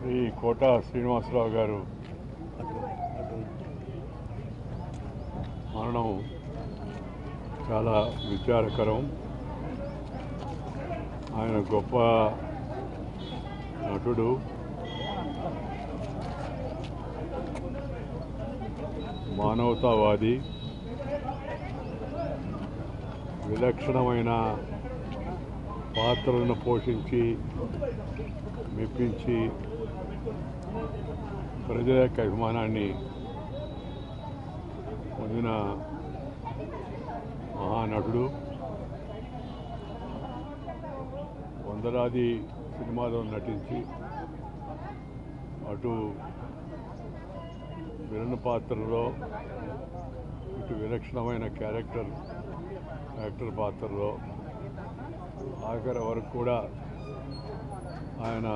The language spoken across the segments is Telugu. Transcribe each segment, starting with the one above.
శ్రీ కోట శ్రీనివాసరావు గారు మరణం చాలా విచారకరం. ఆయన గొప్ప నటుడు, మానవతావాది, విలక్షణమైన పాత్రలను పోషించి మెప్పించి ప్రజల యొక్క అభిమానాన్ని పొందిన మహానటుడు. వందలాది సినిమాలో నటించి అటు విలన్ పాత్రలో ఇటు విలక్షణమైన యాక్టర్ పాత్రలో ఆఖరి వరకు కూడా ఆయన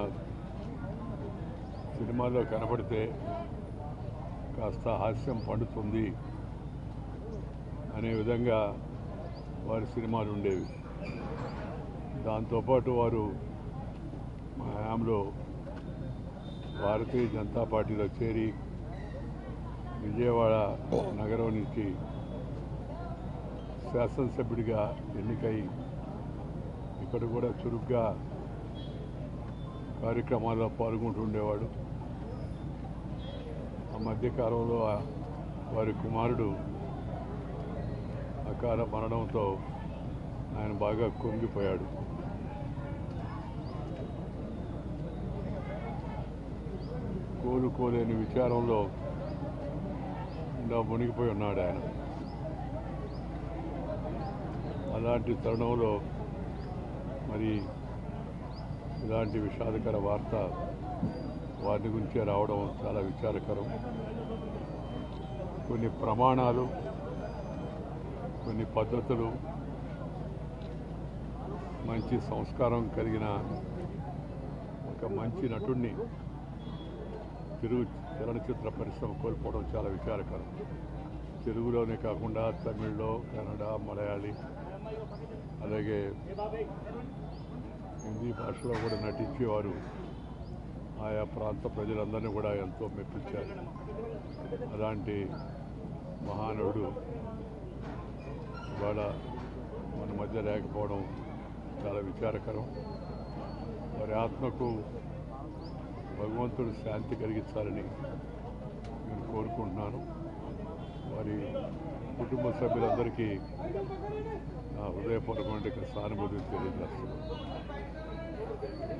సినిమాలో కనపడితే కాస్త హాస్యం పండుతుంది అనే విధంగా వారి సినిమాలు ఉండేవి. దాంతోపాటు వారు మా హయాంలో భారతీయ జనతా పార్టీలో చేరి విజయవాడ నగరం నుంచి శాసనసభ్యుడిగా ఎన్నికై ఇక్కడ కూడా చురుగ్గా కార్యక్రమాల్లో పాల్గొంటూ ఉండేవాడు. ఆ మధ్యకాలంలో వారి కుమారుడు అకాల మరణంతో ఆయన బాగా కుంగిపోయాడు. కోలుకోలేని విచారంలో మునిగిపోయి ఉన్నాడు ఆయన. అలాంటి తరుణంలో మరి ఇలాంటి విషాదకర వార్త వాటి గురించే రావడం చాలా విచారకరం. కొన్ని ప్రమాణాలు, కొన్ని పద్ధతులు, మంచి సంస్కారం కలిగిన ఒక మంచి నటుడిని చలనచిత్ర పరిశ్రమ కోల్పోవడం చాలా విచారకరం. తెలుగులోనే కాకుండా తమిళ్లో, కన్నడ, మలయాళీ, అలాగే హిందీ భాషలో కూడా నటించేవారు ఆయా ప్రాంత ప్రజలందరినీ కూడా ఎంతో మెప్పించారు. అలాంటి మహానుడు ఇవాళ మన మధ్య లేకపోవడం చాలా విచారకరం. వారి ఆత్మకు భగవంతుడు శాంతి కలిగించాలని నేను కోరుకుంటున్నాను. వారి కుటుంబ సభ్యులందరికీ నా హృదయపూర్వకమైన సానుభూతిని తెలియజేస్తున్నాను.